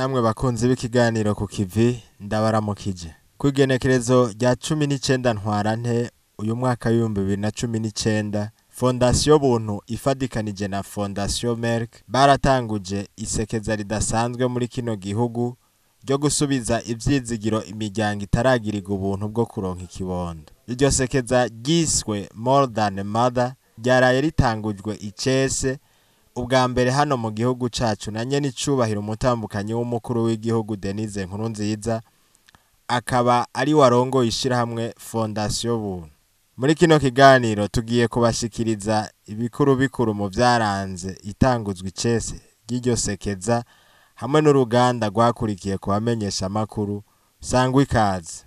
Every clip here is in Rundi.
namwe bakunzi b'ikiganiro ku kivi ndabaramukije kwigenekerezo rya 19 ntwarante uyu mwaka wa 2019 Fondation Buntu ifadikanije na Fondation Merck baratanguje isekeza ridasanzwe muri kino gihugu ryo gusubiza ivyizigiro imiryango itaragirirwa ubuntu bwo kuronka ikibondo. Iryo sekeza giswe More Than a Mother ryaraye ritangujwe icese ubwa mbere hano mu gihugu cacu na nyene icubahiro umutambukanyi w'umukuru w'igihugu Denise Nkurunziza akaba ari warongo ishirahamwe Fondation Buntu. Muri kino kiganiro tugiye kubashikiriza ibikuru bikuru mu vyaranze itanguzwe icese ry'iryo sekeza hamwe n'uruganda rwakurikiye kubamenyesha makuru sangwa ikaze.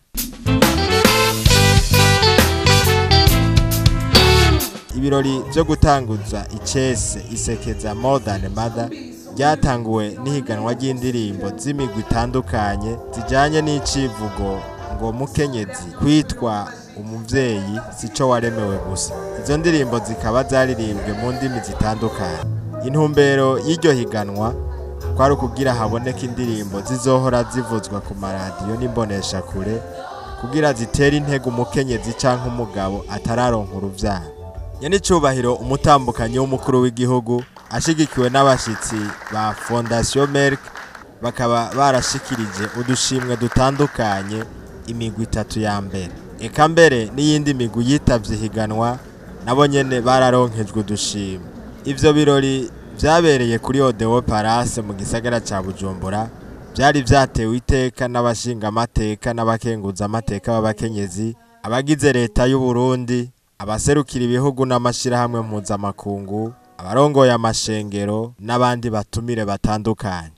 Ibirori byo gutanguza icese isekeza More Than a Mother ryatanguwe n'ihiganwa ry'indirimbo z'imigwi itandukanye zijanye n'icivugo ngo mukenyezi kwitwa umuvyeyi sico waremewe gusa. Izo ndirimbo zikaba zaririmbwe mu ndimi zitandukanye. Intumbero y'iryo higanwa kwari ukugira haboneka indirimbo zizohora zivuzwa ku maradiyo n'imbonesha kure kugira zitere intego umukenyezi canke umugabo atararonka uruvyaro. Yani cubahiro umutambukanyi w'umukuru w'igihugu ashigikiwe n'abashitsi ba Fondation Merck bakaba barashikirije udushimwe dutandukanye imigwi 3 ya mbere. Eka mbere n'iyindi migwi yitavye higanwa nabo nyene bararonkejwe udushimwe. Ivyo birori vyabereye kuri Odeo Palace mu gisagara ca Bujumbura byari vyatewe iteka n'abashinga amateka n'abakenguza amateka b'abakenyezi abagize leta y'u Burundi abaserukira ibihugu n'amashirahamwe mpuzamakungu abarongoye amashengero n'abandi batumire batandukanye.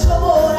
Shobora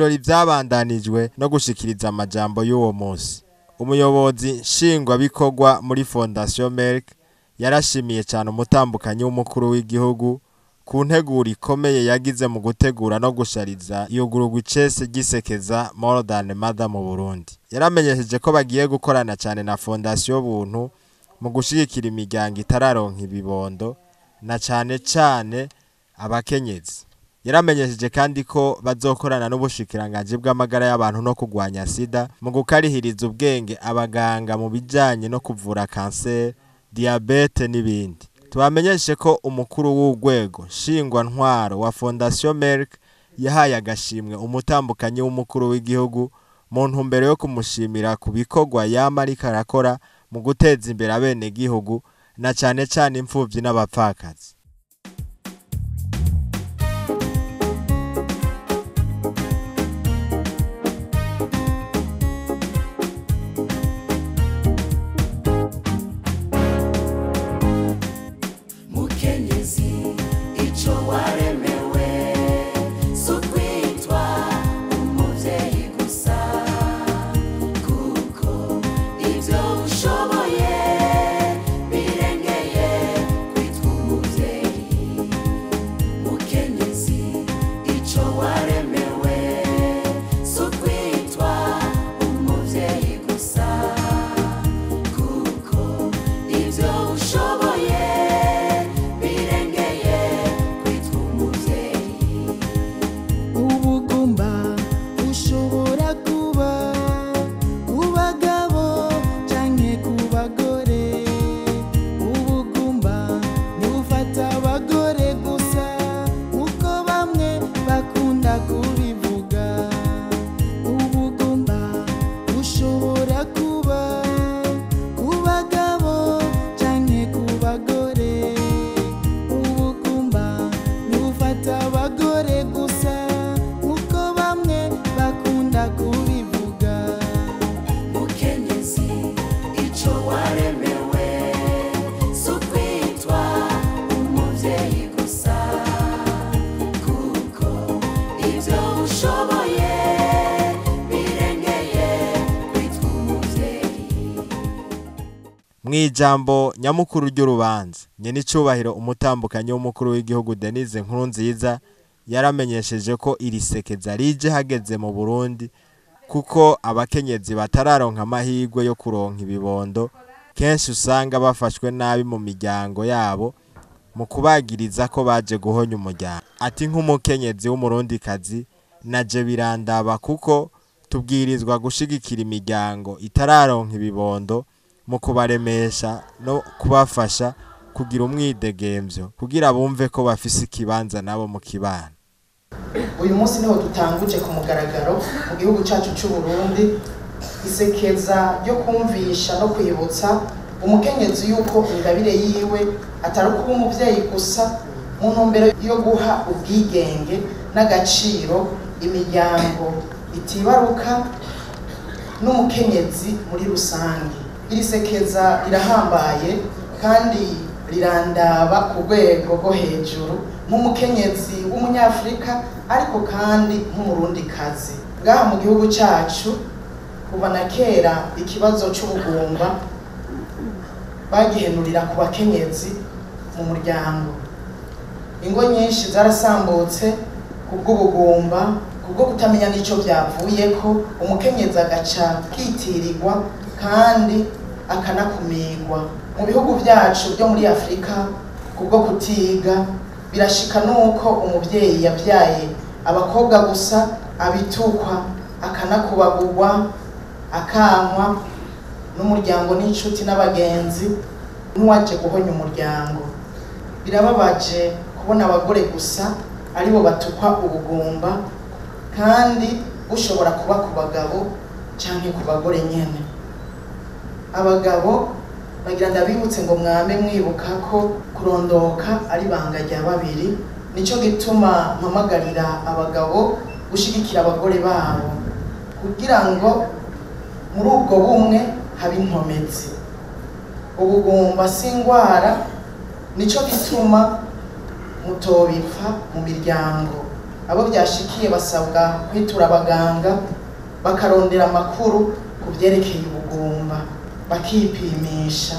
birori byabandanijwe no gushikiriza amajambo y'uwo munsi. Umuyobozi nshingwabikorwa muri Fondation Merck yarashimiye cyane umutambukanyi w'umukuru w'igihugu ku nteguro ikomeye yagize mu gutegura no gushariza iyugururwa icese gisekeza More Than Mother mu Burundi. Yaramenyesheje ko bagiye gukorana cyane na Fondation Buntu mu gushigikira imiryango itararonka ibibondo na cyane abakenyezi. Yaramenyesheje kandi ko bazokorana n'ubushikiranganje bw'amagara y'abantu no kugwanya sida mu gukarihiriza ubwenge abaganga mu bijanye no kuvura kanseri, diabete n'ibindi. Tubamenyeshe ko umukuru w'urwego nshingwantwaro wa Fondation Merck yahaye agashimwe umutambukanyi w'umukuru w'igihugu mu ntumbero yo kumushimira ku bikorwa yama ariko arakora mu guteza imbere abenegihugu na cyane imfuvyi n'abapfakazi. Mwijambo nyamukuru ry'urubanza nyenicubahiro umutambukanyi w'umukuru w'igihugu Denise Nkurunziza yaramenyesheje ko iri sekeza rije hageze mu Burundi kuko abakenyezi batararonka amahirwe yo kuronka ibibondo kenshi usanga bafashwe nabi mu miryango yabo mu kubagiriza ko baje guhonya umuryango. Ati nk'umukenyezi w'umurundikazi naje birandaba kuko tubwirizwa gushigikira imiryango itararonka ibibondo mu kubaremesha no kubafasha kugira umwidegemvyo kugira bumve ko bafise ikibanza nabo mu kibano. Uyu munsi niho dutanguje ku mugaragaro mu gihugu cyacu cy'u Burundi isekeza ryo kumvisha no kwibutsa umukenyezi yuko ingabire yiwe atari kuba umuvyeyi gusa mu ntumbero yo guha ubwigenge n'agaciro imiryango itibaruka n'umukenyezi muri rusange. Iri sekeza rirahambaye kandi rirandaba ku rwego rwo hejuru nk'umukenyezi w'umunyafrika ariko kandi nk'umurundikazi. Ngaha mu gihugu cyacu kuva na kera ikibazo cy'ubugumba bagihenurira ku bakenyezi mu muryango. Ingo nyinshi zarasambutse kubw'ubugumba kubwo kutamenya nico byavuyeko umukenyezi agaca kitirirwa kandi akanakumirwa. Mu bihugu byacu byo muri Afrika kubwo kutiga birashika nuko umuvyeyi yavyaye abakobwa gusa abitukwa akanakubagurwa akankwa n'umuryango n'inshuti n'abagenzi n'uwaje guhonya umuryango. Birababaje kubona abagore gusa aribo batukwa ubugumba kandi ushobora kuba ku bagabo canke ku bagore nyene. Abagabo bagira ndabibutse ngo mwame mwibuka ko kurondoka ari banga rya babiri. Nico gituma mpamagarira abagabo gushigikira abagore babo kugira ngo muri ubwo bumwe habe inkomezi. Ubugumba singwara nico gituma mutobipfa mu miryango. abo byashikiye basabwa kwitura abaganga bakarondera amakuru ku byerekeye ubugumba bakipimisha,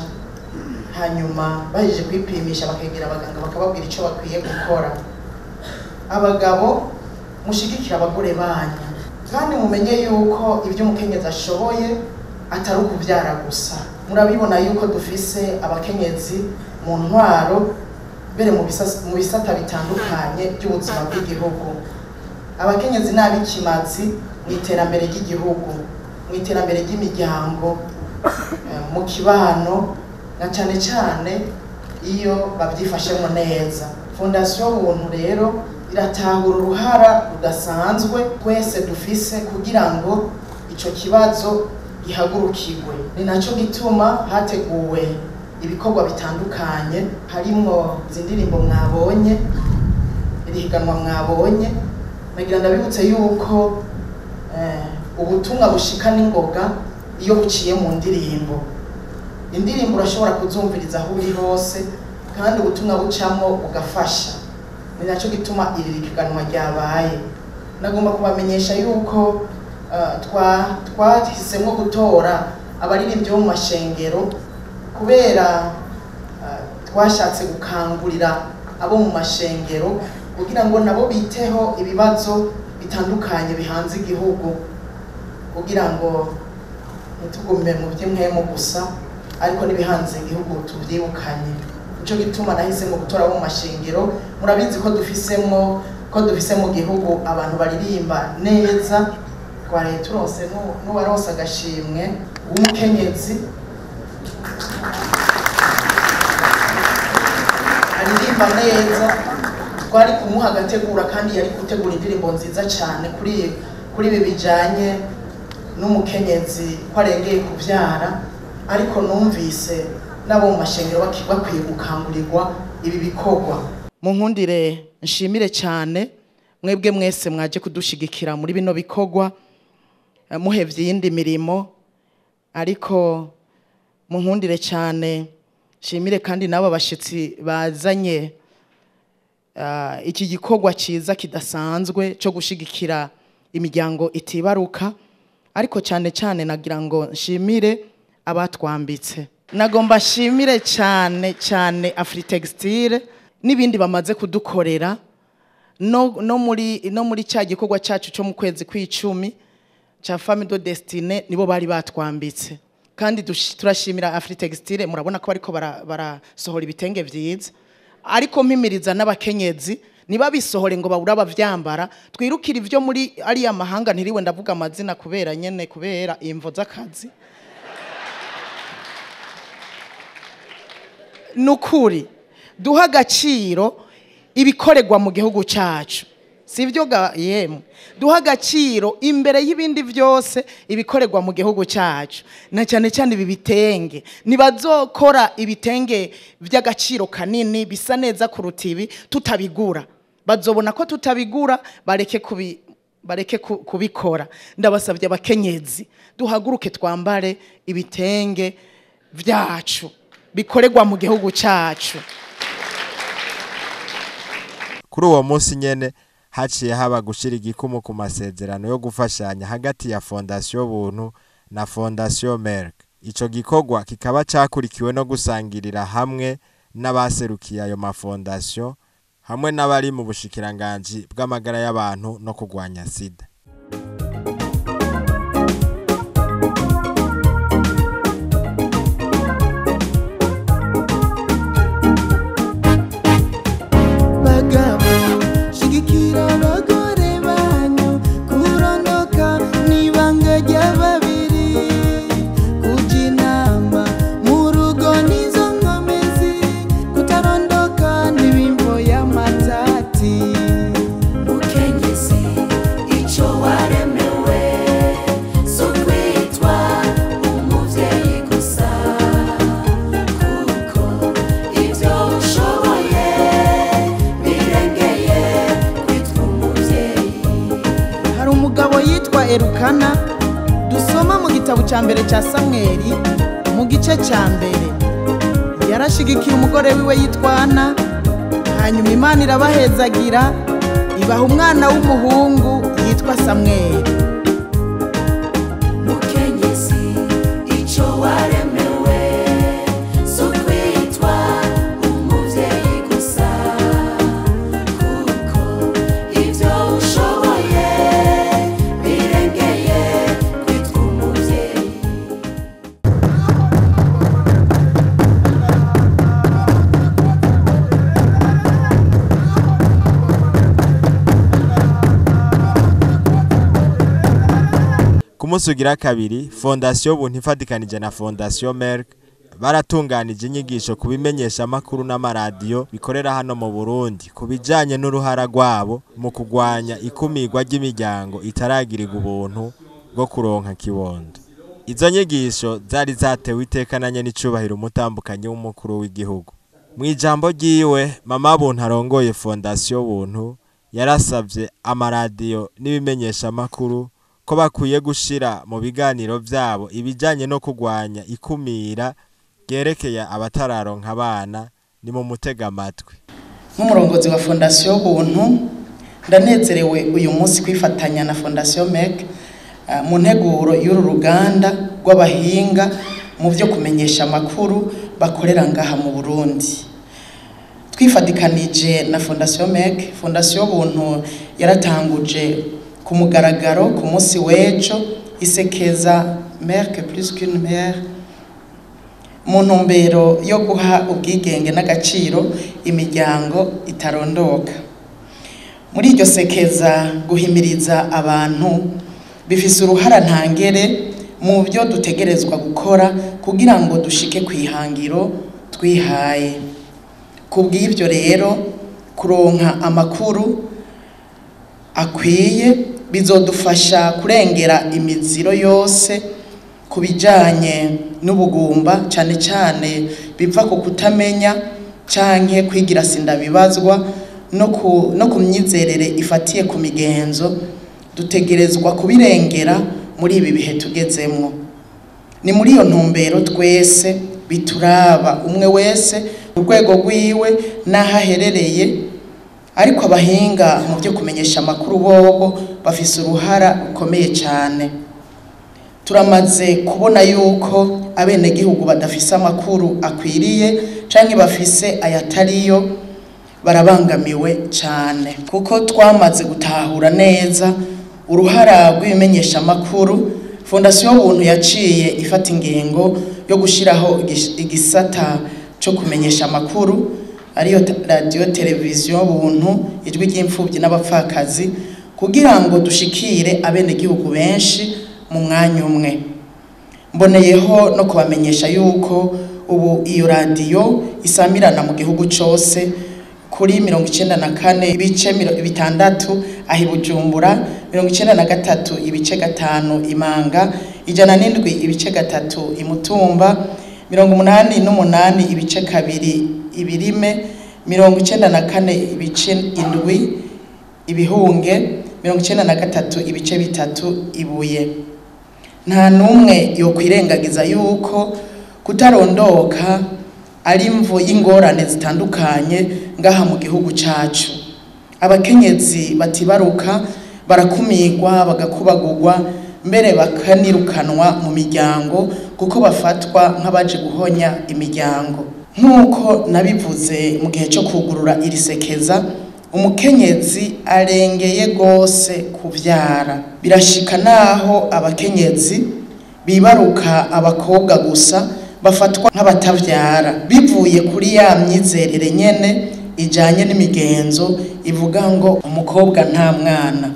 hanyuma bahejeje kwipimisha bakegera abaganga bakababwira icyo bakwiye gukora. Abagabo mushigikira abagore banyu kandi mumenye yuko ibyo umukenyezi ashoboye atari ukubyara gusa. Murabibona yuko dufise abakenyezi mu ntwaro mbere mu bisata bitandukanye by'ubuzima bw'igihugu. Abakenyezi n'abikimazi mu iterambere ry'igihugu, mu iterambere ry'imiryango, mu kibano, na cyane cyane iyo babyifashemo neza. Fondation Buntu rero iratahura uruhara rudasanzwe twese dufise kugira ngo icyo kibazo gihagurukirwe. Ni nacyo gituma hateguwe ibikorwa bitandukanye, harimo izi ndirimbo mwabonye, irihiganwa mwabonye. Nagira ndabibutse yuko ubutumwa bushika n'ingoga iyo buciye mu ndirimbo. Indirimbo urashobora kuzumviriza aho uri hose kandi ubutumwa bucamo ugafasha. Ni nacyo gituma iri higanwa ryabaye. Nagomba kubamenyesha yuko twahisemo gutora abaririmbyi bo mu mashengero kubera twashatse gukangurira abo mu mashengero kugira ngo nabo biteho ibibazo bitandukanye bihanze igihugu, kugira ngo ntitugume mu by'imwemo gusa ariko n'ibihanze igihugu tubyibukanye. Nico gituma nahisemo gutora abo mu mashengero. Murabizi ko dufise mu gihugu abantu baririmba neza. Twari turose n'uwaronse agashimwe w'umukenyezi aririmba neza, twari kumuha agategura kandi yari gutegura indirimbo nziza cyane kuri ibi bijanye n'umukenyezi ko arengeye kubyara. Ariko numvise nabo mu mashengero bakwiye gukangurirwa ibi bikorwa. Munkundire nshimire cyane mwebwe mwese mwaje kudushigikira muri bino bikorwa muhevye yindi mirimo, ariko munkundire cyane nshimire kandi nabo bashitsi bazanye iki gikorwa ciza kidasanzwe cyo gushigikira imiryango itibaruka. Ariko cyane cyane nagira ngo nshimire abatwambitse. Nagomba nshimire cyane Afritextile n'ibindi bamaze kudukorera no muri cya gikorwa cyacu cyo mu kwezi kw'icumi cha Femme de Destinée, nibo bari batwambitse. Kandi turashimira Afritextile, murabona ko bariko barasohora ibitenge vyiza. Ariko mpimiriza n'abakenyezi niba bisohore ngo babura bavyambara, twirukira ivyo muri ari amahanga. Ntiriwe ndavuga amazina kubera imvo z'akazi. Nukuri duha agaciro ibikorerwa mu gihugu cyacu, sivyo yemwe? Duha agaciro imbere y'ibindi byose ibikorerwa mu gihugu cyacu, na cyane cyane ibi bitenge. Nibazokora ibitenge by'agaciro kanini bisa neza kuruta ibi tutabigura, bazobona ko tutabigura, bareke kubikora. Ndabasabye abakenyezi duhaguruke twambare ibitenge byacu bikorerwa mu gihugu cyacu. Kuri uwo munsi nyene haciye haba gushira igikumu ku masezerano yo gufashanya hagati ya Fondation Buntu na Fondation Merck. Ico gikorwa kikaba cakurikiwe no gusangirira hamwe n'abaserukiye ayo mafondation hamwe n'abari mu bushikiranganji bw'amagara y'abantu no kurwanya sida. Erukana dusoma mu gitabo cya mbere cya Samweli mu gice cya mbere. Yarashigikiye umugore wiwe yitwana, hanyuma Imana irabahezagira ibaha umwana w'umuhungu yitwa Samweli. Mukenyezi ico waremewe so kwitwa umuvyeyi gusa, kuko ivyo ushoboye birengeye kwitwa umuvyeyi. Ku munsi ugira kabiri, Fondation Buntu ifatikanije na Fondation Merck baratunganije inyigisho ku bimenyesha makuru n'amaradiyo bikorera hano mu Burundi ku bijanye n'uruhara rwabo mu kugwanya ikumirwa ry'imiryango itaragirirwa ubuntu bwo kuronka kibondo. Izo nyigisho zari zatewe itekananye n'icubahiro umutambukanyi w'umukuru w'igihugu. Mu ijambo ryiwe, Mama Buntu arongoye Fondation Buntu yarasavye amaradiyo n'ibimenyesha makuru ko bakwiye gushira mu biganiro vyabo ibijanye no kugwanya ikumira ryerekeye abatararonka abana. Ni mu mutega amatwi. Nk'umurongozi wa Fondation Buntu ndanezerewe uyu munsi kwifatanya na Fondation Merck mu nteguro y'uru ruganda rw'abahinga mu byo kumenyesha amakuru bakorera ngaha mu Burundi. Twifatikanije na Fondation Merck, Fondation Buntu yaratanguje ku mugaragaro ku munsi w'ejo isekeza Merck plus qu'une mère mu ntumbero yo guha ubwigenge n'agaciro imiryango itarondoka. Muri iryo sekeza guhimiriza abantu bifise uruhara ntangere mu byo dutegerezwa gukora kugira ngo dushike kwihangiro twihaye. Kubw'ivyo rero kuronka amakuru akwiye bizodufasha kurengera imiziro yose kubijanye n'ubugumba cyane cyane biva ku kutamenya canke kwigira sindabibazwa no kumyizerere ifatiye ku migenzo. Dutegerezwa kubirengera muri ibi bihe tugezemwo. Ni muri iyo ntumbero twese bituraba umwe wese urwego rwiwe n'aho aherereye, ariko abahinga mu byo kumenyesha amakuru bobo bafise uruhara rukomeye cyane. Turamaze kubona yuko abenegihugu badafise amakuru akwiriye canke bafise ayatariyo barabangamiwe cyane, kuko twamaze gutahura neza uruhara rw'ibimenyesha amakuru. Fondation Buntu yaciye ifata ingingo yo gushiraho igisata cyo kumenyesha amakuru ariyo radio televiziyo Buntu, ijwi ry'imfuvyi n'abapfakazi, kugira ngo dushikire abenegihugu benshi mu mwanya umwe. Mboneyeho no kubamenyesha yuko ubu iyo radio isamirana mu gihugu cyose kuri 94 ibice 6 ahi Bujumbura, 93 ibice 5 Imanga, 107 ibice 3 Imutumba, 88 ibice 2 Ibirime, 94 ibice 7 Ibihunge, 93 ibice 3 Ibuye. Nta numwe yo kwirengagiza yuko kutarondoka ari imvo y'ingorane zitandukanye ngaha mu gihugu cacu. Abakenyezi batibaruka barakumirwa, bagakubagurwa, mbere bakanirukanwa mu miryango kuko bafatwa nk'abaje guhonya imiryango. Nk'uko nabivuze mu gihe cyo kugurura iri sekeza, umukenyezi arengeye gose kuvyara. Birashika naho abakenyezi bibaruka abakobwa gusa bafatwa nk'abatavyara bivuye kuri ya myizerere nyene ijanye n'imigenzo ivuga ngo umukobwa nta mwana.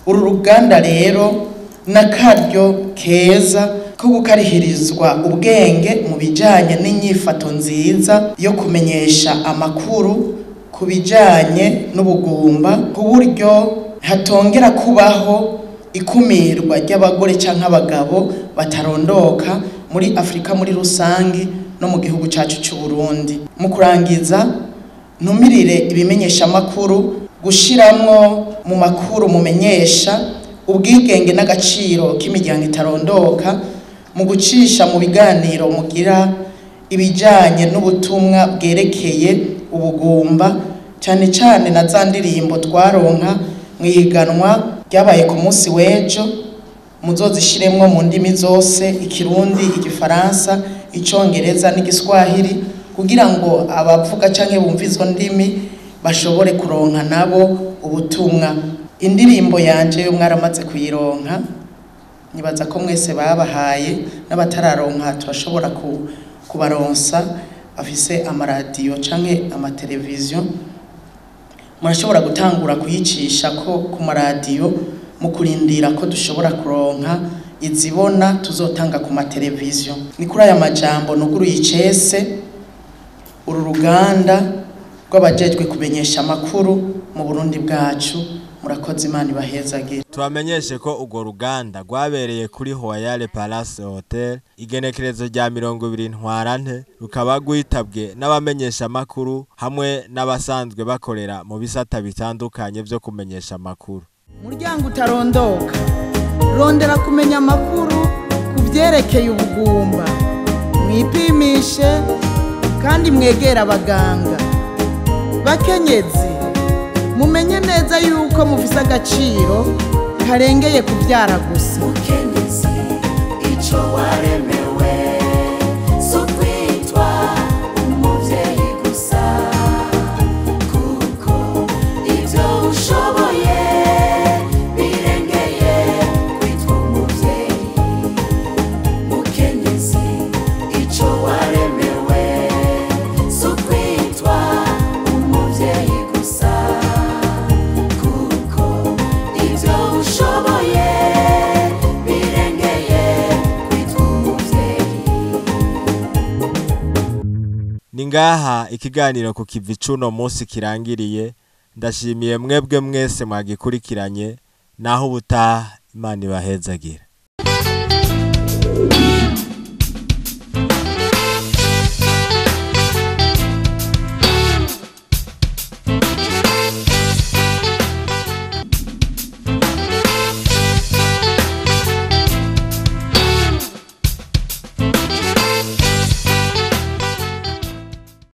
Uru ruganda rero nakaryo keza ko gukarihirizwa ubwenge mu bijanye n'inyifato nziza yo kumenyesha amakuru ku bijanye n'ubugumba, ku buryo hatongera kubaho ikumirwa ry'abagore canke abagabo batarondoka muri Afrika muri rusangi no mu gihugu cacu cy'u Burundi. Mu kurangiza, ntumirire ibimenyesha amakuru gushiramwo mu makuru mumenyesha ubwigenge n'agaciro k'imiryango itarondoka, mu gucisha mu biganiro mugira ibijanye n'ubutumwa bwerekeye ubugumba cyane cyane na za ndirimbo twaronka mwihiganwa ryabaye ku munsi w'ejo muzozishiremwo mu ndimi zose ikirundi igifaransa icongereza n'igiswahili kugira ngo abavuga canke bumva izo ndimi bashobore kuronka nabo ubutumwa. Indirimbo yanje yo mwaramaze kuyironka nibaza ko mwese babahaye n'abatararonka turashobora kubaronsa afise amaradiyo canke amateleviziyo murashobora gutangura kuyicisha ko ku maradiyo mu kurindira ko dushobora kuronka izibona tuzotanga ku mateleviziyo. Ni kuri aya majambo nuguruye icese uru ruganda rw'abajejwe kumenyesha amakuru mu Burundi bwacu. Murakoze, Imana ibahezagire. Tubamenyeshe ko urwo ruganda rwabereye kuri Royal Palace Hotel igenekerezo rya 20 Ntwarante rukaba rwitabwe n'abamenyesha amakuru hamwe n'abasanzwe bakorera mu bisata bitandukanye byo kumenyesha amakuru. Muryango utarondoka rondera kumenya amakuru kuvyerekeye ubugumba mwipimishe kandi mwegera abaganga. Bakenyezi mumenye neza yuko mufise agaciro karengeye kuvyara gusa. Mukenyezi ico waremewe so kwitwa umuvyeyi gusa kuko ivyo ushoboye birengeye kwitwa umuvyeyi. Mukenyezi ico waremewe so kwitwa umuvyeyi gusa kuko ivyo ushoboye birengeye kwitwa umuvyeyi. Ningaha ikiganiro ku kivi cuno munsi kirangiriye. Ndashimiye mwebwe mwese mwagikurikiranye naho ubutaha. Imana ibahezagire.